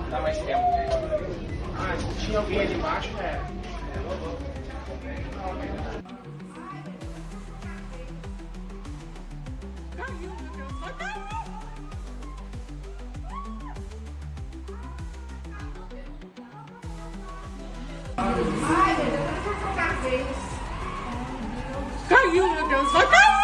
Dá mais tempo. Ah, tinha alguém ali embaixo, né? Caiu, meu Deus, vai cair!